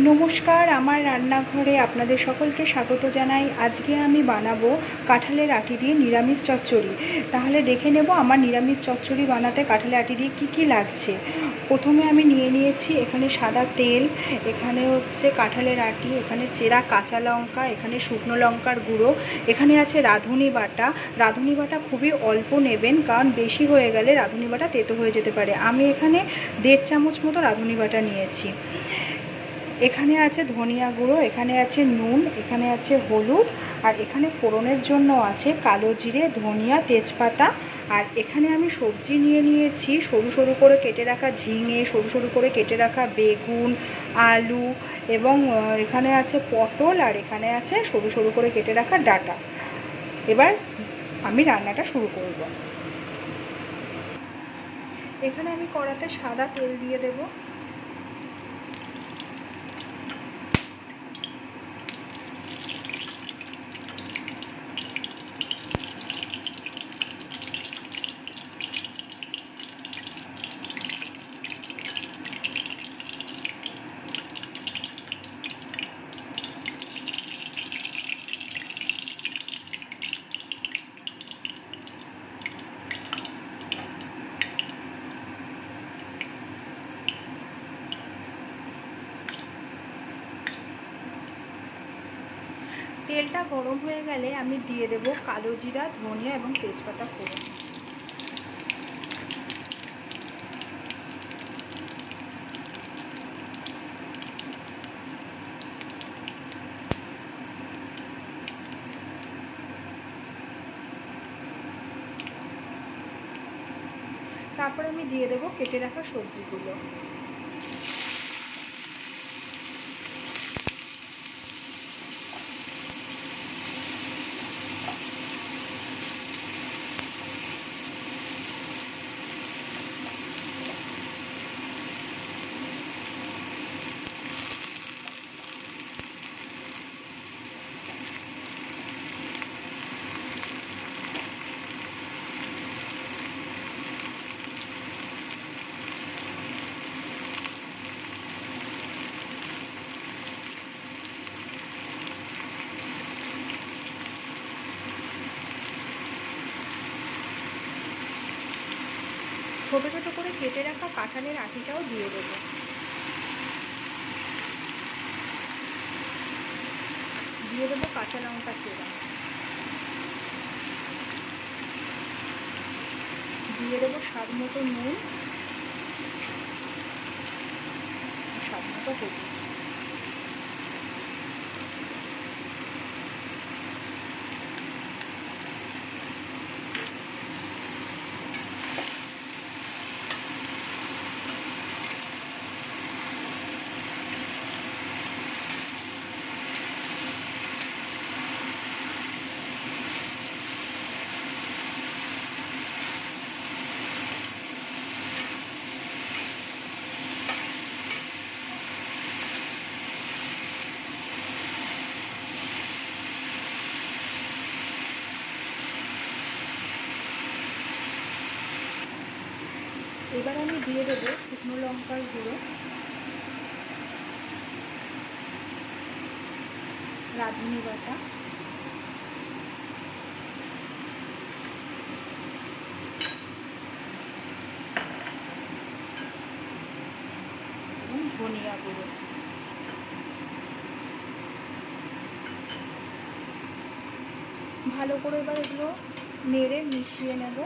নমস্কার, আমার রান্নাঘরে আপনাদের সকলকে স্বাগত জানাই। আজকে আমি বানাবো কাঁঠালের আটি দিয়ে নিরামিষ চচ্চড়ি। তাহলে দেখে নেব আমার নিরামিষ চচ্চড়ি বানাতে কাঁঠালের আটি দিয়ে কি লাগছে। প্রথমে আমি নিয়ে নিয়েছি এখানে সাদা তেল, এখানে হচ্ছে কাঁঠালের আটি, এখানে চেরা কাঁচা লঙ্কা, এখানে শুকনো লঙ্কার গুঁড়ো, এখানে আছে রাঁধুনি বাটা। রাঁধুনি বাটা খুবই অল্প নেবেন, কারণ বেশি হয়ে গেলে রাঁধুনি বাটা তেতো হয়ে যেতে পারে। আমি এখানে 1.5 চামচ মতো রাঁধুনি বাটা নিয়েছি। এখানে আছে ধনিয়া গুঁড়ো, এখানে আছে নুন, এখানে আছে হলুদ, আর এখানে ফোড়নের জন্য আছে কালো জিরে, ধনিয়া, তেজপাতা। আর এখানে আমি সবজি নিয়ে নিয়েছি সরু সরু করে কেটে রাখা ঝিঙে, সরু সরু করে কেটে রাখা বেগুন, আলু, এবং এখানে আছে পটল, আর এখানে আছে সরু সরু করে কেটে রাখা ডাঁটা। এবার আমি রান্নাটা শুরু করব। এখানে আমি কড়াতে সাদা তেল দিয়ে দেব। তেলটা গরম হয়ে গেলে আমি দিয়ে দেব কালো জিরা, ধনিয়া এবং তেজপাতা ফোড়ন। তারপর আমি দিয়ে দেব কেটে রাখা সবজিগুলো। ছোটো ছোটো করে কেটে রাখা কাঁঠালের আটিটাও দিয়ে দেবো। দিয়ে দেবো কাঁচা লঙ্কা চেরা, দিয়ে দেবো স্বাদ মতো নুন, স্বাদ মতো হলুদ। এবার আমি দিয়ে দেবো শুকনো লঙ্কার গুঁড়ো, রাঁধুনি বাটা, এবং ধনিয়া গুঁড়ো। ভালো করে এবার এগুলো নেড়ে মিশিয়ে নেব।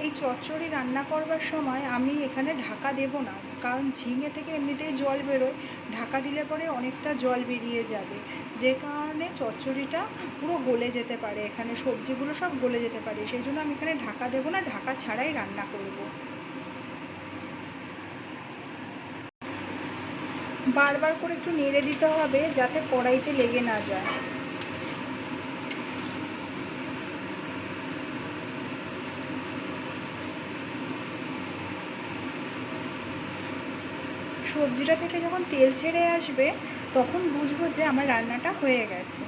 এই চচ্চড়ি রান্না করবার সময় আমি এখানে ঢাকা দেব না, কারণ ঝিঙে থেকে এমনিতেই জল বেরোয়। ঢাকা দিলে পরে অনেকটা জল বেরিয়ে যাবে, যে কারণে চচ্চড়িটা পুরো গলে যেতে পারে, এখানে সবজিগুলো সব গলে যেতে পারে। সেই জন্য আমি এখানে ঢাকা দেব না, ঢাকা ছাড়াই রান্না করব। বারবার করে একটু নেড়ে দিতে হবে যাতে কড়াইতে লেগে না যায়। সবজিটা থেকে যখন তেল ছেড়ে আসবে তখন বুঝবো যে আমার রান্নাটা হয়ে গেছে।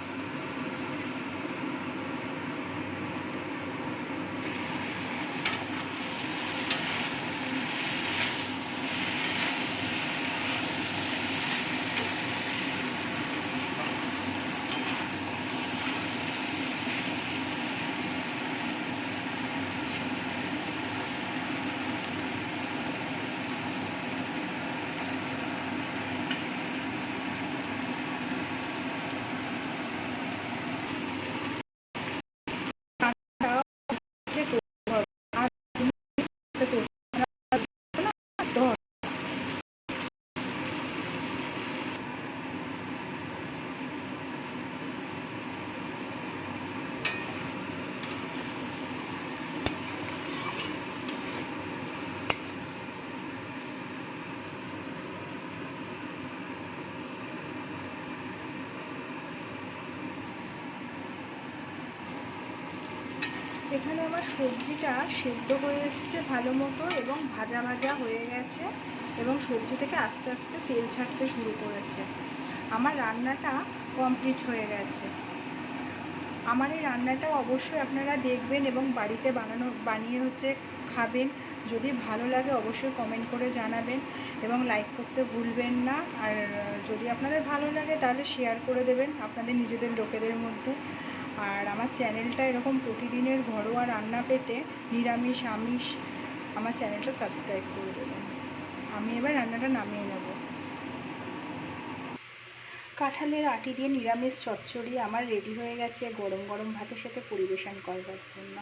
এখানে আমার সবজিটা সেদ্ধ হয়ে এসছে ভালো মতো এবং ভাজা ভাজা হয়ে গেছে এবং সবজি থেকে আস্তে আস্তে তেল ছাড়তে শুরু করেছে। আমার রান্নাটা কমপ্লিট হয়ে গেছে। আমার এই রান্নাটা অবশ্যই আপনারা দেখবেন এবং বাড়িতে বানিয়ে খাবেন। যদি ভালো লাগে অবশ্যই কমেন্ট করে জানাবেন এবং লাইক করতে ভুলবেন না। আর যদি আপনাদের ভালো লাগে তাহলে শেয়ার করে দেবেন আপনাদের নিজেদের লোকেদের মধ্যে। আর আমার চ্যানেলটা এরকম প্রতিদিনের ঘরোয়া রান্না পেতে নিরামিষ আমিষ আমার চ্যানেলটা সাবস্ক্রাইব করে দেবেন। আমি এবার রান্নাটা নামিয়ে নেব। কাঁঠালের আটি দিয়ে নিরামিষ চচ্চড়ি আমার রেডি হয়ে গেছে গরম গরম ভাতের সাথে পরিবেশন করবার জন্য।